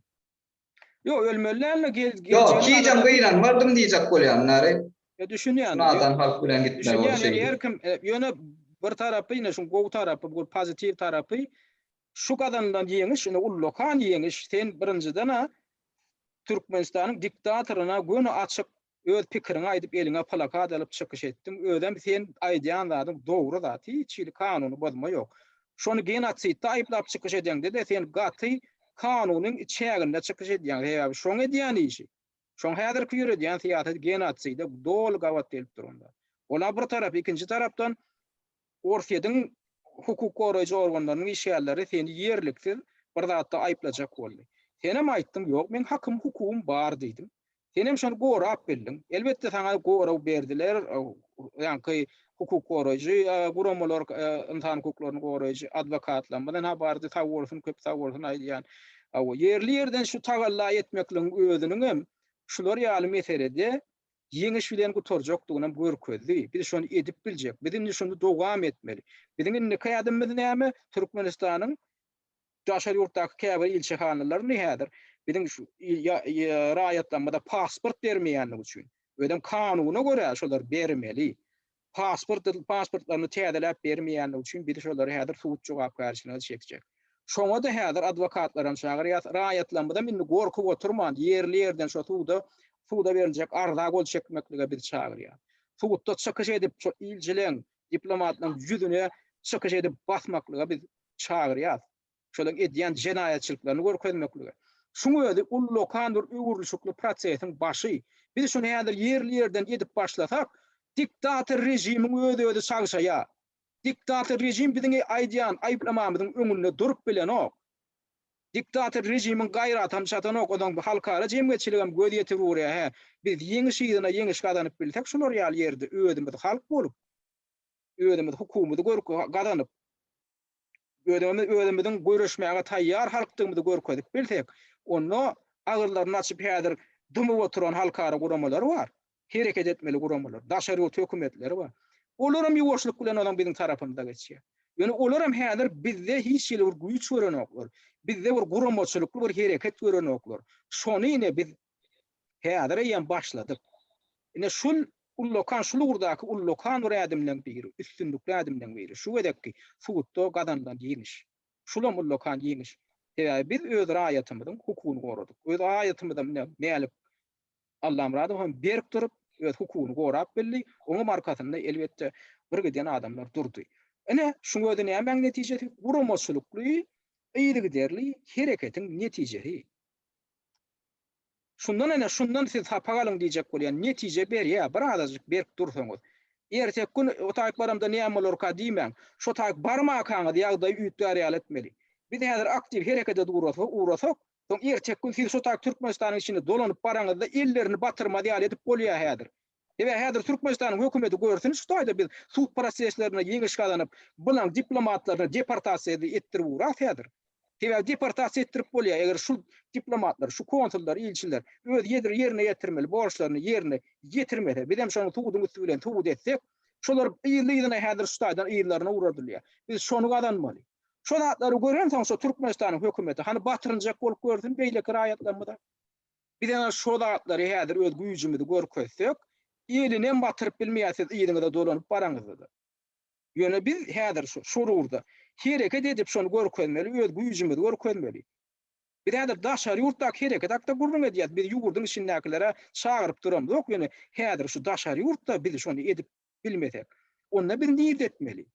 S1: Yo ölmelerle
S2: Yok kiýjem gynanmardym bardım diýjek bolýanlar.
S1: Düşünýän.
S2: Nadan halk bilen gitmeli bolsa.
S1: Her kim ýöne bir tarapy, ýene şu gowy tarapy, bu pozitiv tarapy şu kadandan ýeňiş, şunu ullokan ýeňiş, sen birinciden Türkmenistanyň diktatoryna göni açyk öz pikirini aýdyp eliňe plakat alyp çykyş etdim. Ödem sen aýdýan zadym dogry zat, hiç kanuny bozma ýok. Şonu genotsidde aýyplap çykyş edýäňde de sen gaty kanunyň içäginde çykyş edýäň. Heýa şoň edýän işi. Şoň häzirki ýürediýän siýasat genotsidde dol gawat delip duranda. Ola bir tarap, ikinji tarapdan Orsýetiň hukuk goraýjy organlarynyň işgärleri seni ýerliksiz bir zatda aýyplajak boldy. Senem aýtdym, ýok men hakym hukukum bar diýdim. Senem şonu gorap bildim. Elbette sana gorap berdiler. Ýani hukuk goraýjy, guramalar insan hukuklaryny goraýjy adwokatlar bilen ha bardy tawursyn köp tawursyn aýdýan. Ýerli ýerden şu tagalla etmekliň özüniň hem şular ýaly meselede ýeňiş bilen gutarjakdygyny görkezdi. Biz şonu edip biljek. Bizim şunu dowam etmeli. Bizim indi kaýadymyz näme? Türkmenistanyň daşary ýurtdaky käbir ilçehanalary nädir? Bizim şu raýatlamada pasport bermeýänlik üçin. Ödem kanunyna görä şolar bermeli. Pasportlaryny täzeläp bermeýänlik üçin bir şolary häzir suud jogap garşyna çekjek. Şoňa da häzir adwokatlaryň şäheriniň raýatlamada minni gorkup oturman ýerli ýerden şo suuda beriljek arda gol çekmeklige bir çagyrýar. Suudda çykyş edip şo ilçileň diplomatlaryň ýüzüne çykyş edip basmaklyga bir çagyrýar. Şolaryň edýän jenaýatçylyklaryny görkezmeklige. Şunu öde ullokandır uğurluşuklu prosesin başı. Biz şunu häzir yerli yerden edip başlasak, diktatör rejimin öde sagşaya. Diktator rejim biziň aýdýan aýyplamamyzyň öňünde durup bilen ok. Diktator rejimin gaýrat hamşatan ok, odan halkara jemgyýetçiligem göz ýetirýär. Biz ýeňiş ýygyna ýeňiş gazanyp bilsek, şolar ýaly ýerde ödümüz halk bolup, ödümüz hukumaty gazanyp, ödümüziň göreşmäge taýýar halkdygymy görkezip bilsek, onu agyrlaryny açyp häzir dymy oturan halkara guramalar bar. Hereket etmeli guramalar, daşary hökümetleri bar. Olaram ýuwaşlyk bilen adam biziň tarapymyzda geçýär. Ýöne olaram häzir bizde hiç ýyly bir güýç görenoklar. Bizde bir guramaçylykly bir hereket görenoklar. Şonu ine biz häzir ýen başladyk. Ine şul ullokan şulurdaky ullokan rädimden biri, üstünlükli rädimden biri. Şu edekki suwutda gadandan ýeňiş. Şulam ullokan ýeňiş. Biz öz raýatymyzyň hukugyny goradyk. Öz raýatymyzda Mälik Allamyradowyň berip durup öz hukugyny gorap bildi. Onuň markasynda elbetde bir giden adamlar durdy. Ene şuňa öýde näme netijesi? Guramaçylykly, ýyly hereketiň netijesi. Şundan siz sapagalyň diýjek bolýan netije berýär, bir azajyk berip dursaňyz. Ertek gün otaýyp baramda näme bolar ka diýmän, şo taýyp barmakaňyz ýagdaý üýtgär etmeli. Biz häzir aktiv herekete uğrasak, soň ertek gün siz şo taýyp Türkmenistanyň içinde dolanyp baraňyzda ellerini batyrma diýal edip bolýar häzir. Häzir Türkmenistanyň hökümeti görsün, şu taýda biz suud proseslerine ýeňiş gazanyp, bulan diplomatlaryny deportasiýa etdirip uğrak häzir. Deportasiýa etdirip bolýar. Eger şu diplomatlar, şu konsullar, ilçiler öz ýerine ýetirmeli, borçlaryny ýerine ýetirmeli. Biz hem şonu tuğudyň üstü bilen tuğud etsek, şolar ýyly-ýylyna häzir şu taýdan ýyllaryna uradylýar. Biz şonu gadanmaly. Şo zatlary gören soň şu Türkmenistanyň hökümeti hani batyrynjak bolup görsün beýleki raýatlanmada. Biz ene şo zatlary häzir öz güýjümizi görkezsek, ýelinen batyryp bilmeýärsiz ýylyňyzda dolanyp baraňyzda. Ýöne biz häzir şu rurda hereket edip şonu görkezmeli, öz güýjümizi görkezmeli. Bir häzir daşary ýurtdaky hereket hakda gurrun edýär. Biz ýugurdyň içindäkilere çagyryp duramyz. Ok, ýöne häzir şu daşary ýurtda biz şonu edip bilmesek, onda biz niýet etmeli.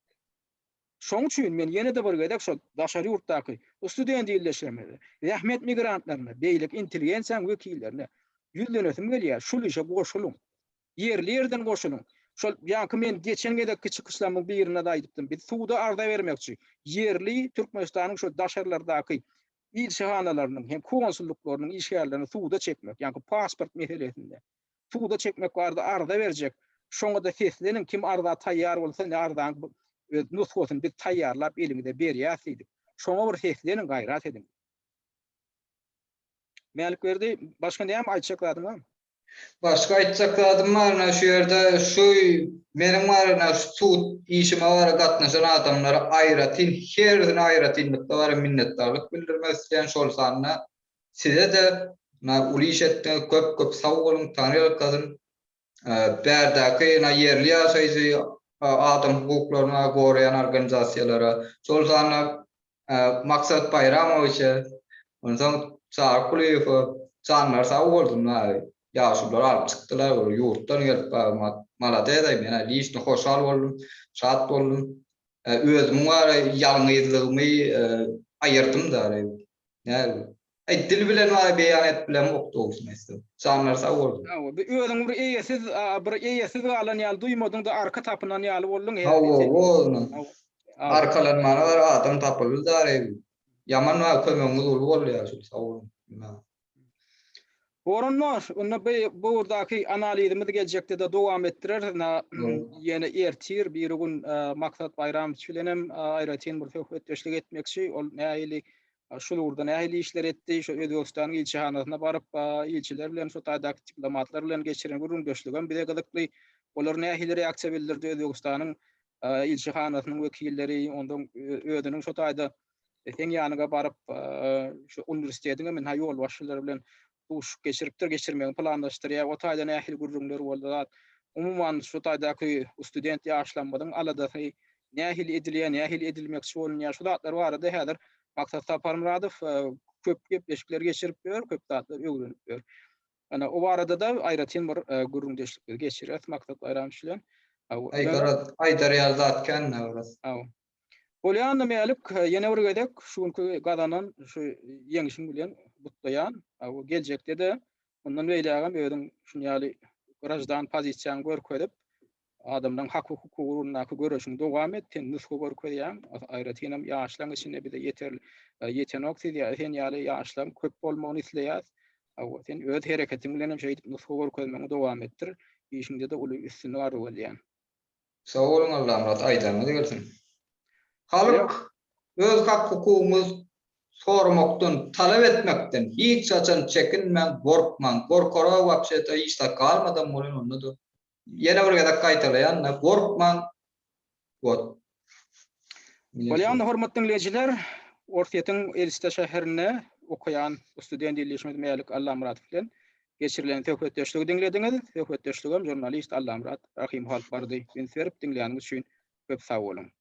S1: Şoň üçin men ýene de bir gedek şu daşary ýurtdaky student ýerleşmeli, rahmet migrantlaryna, beýlik intelligensiýa wekillerine ýüzlenesim gelýär. Şol işe goşulyň. Yerli yerden goşulyň. Şol ýa-ki men geçen gedekki çykyşlamyň birine de aýdypdym. Biz suwda arda bermekçi. Yerli Türkmenistanyň şu daşarlardaky ilçehanalarynyň hem konsulluklarynyň işgärlerini suwda çekmek, ýa-ki pasport meselesinde. Suwda çekmek barada arda berjek. Şoňa da seslenin kim arda taýýar bolsa, ne ardan nusxasyny biz taýýarlap elimize berýärsidik. Şoňa bir seslenin gaýrat edin. Mälik berdi, başga näme aýtjak
S2: Başka aýtjak var, şu ýerde şu meniň barana suud işime bara gatnaşan adamlara aýratyn, herden aýratyn var minnetdarlyk bildirmek isleýän şol sanyna size de uly iş etdiňiz köp sag bolun, tanýalyk gazyn. Bärdäki ýerli ýaşaýjy adam hukuklaryna goraýan organizasiýalara, şol sanyna Maksat Bayramowyça, ondan Çarkulyeva, çanlar sag boldylar. Ýaşular alyp çykdylar, ýurtdan gelip malade edýän, liýişni hoşal boldum, şat boldum. Özümiň ýalňyzlygymy aýyrdym da. Dil bilen beýan et bilen okdogsyn istem. Çanlar sag boldum.
S1: Özüň bir eýesiz galan ýaly duýmadyň da arka tapynan ýaly boldun.
S2: Arkalanmana adam tapyldy. Yaman kömeňiz bolýar şu sag boldum.
S1: Oranlar, buradaki analizimiz gelecekte de dowam ettirer. Yine ertir bir gün Maksat Bayramowyç bilenem aýratyn bir söhbetdeşlik etmekçi. Ol nähili şulurda nähili işler etdi. Şu Özbekistanyň ilçehanasyna baryp ilçiler bilen şu taýdaky diplomatlar bilen geçiren gurulmuşlygam bir de gydykly olar nähili reaksiýa bildirdi Özbekistanyň ilçehanasynyň wekilleri, ondan ödüniň şu taýda teň ýanyga baryp şu universitetiň men ýol başçylary bilen uş geçirmeň planlaşdyrýar. O taýda nähili gurrunlar boldy. Umumyň şu taýdaky student ýaşlanmadyň aladaky nähili edilýän, nähili edilmekçi bolan ýa şu zatlar barada häzir Maksat Allamyradow köp gepleşikler geçirip ber, köp zatlar öwrenip ber. Ana o barada da aýratyn bir gurrundeşlik geçirer Maksat Bayramowyç bilen.
S2: Aýdar ýazatken näwras.
S1: Bolýan Mälik ýene bir gedek şuňky gadanan şu ýeňişiň bilen gutlaýan. Geljekde de ondan beýlägem öýdüň şuň ýaly grajdan pozisiýany görkezip adamdan hak hukukuna görüşün dowam etden nusku görkezýän aýratynam ýaşlaryň içinde bir de yetenek sen ýaly ýaşlaryň köp bolmagyny isleýär. Sen öz hereketiň bilen hem şeýdip nusku görkezmäňi dowam etdir. Işinde de uly üstüne var bolýan.
S2: Sag bolun Allamyrat aýdamy diýersin. Halyk öz hak hukukumyz sormakdan, talep etmekden hiç açan çekinmän, gorkman. Gorkora wapşeta hiç de kalmadan bolýan onundur. Ýene bir gada gaýtalaýan, gorkman. Bot.
S1: Bolýan hormatly dinleýijiler, Orsýetiň Elista şäherine okaýan student diýilişimiz Mälik Allamyradow bilen geçirilen töhbetdeşligi dinlediňiz. Töhbetdeşligim jurnalist Allamyrat Rahim Halk bardy. Ben serip dinleýäniňiz üçin köp sag bolun.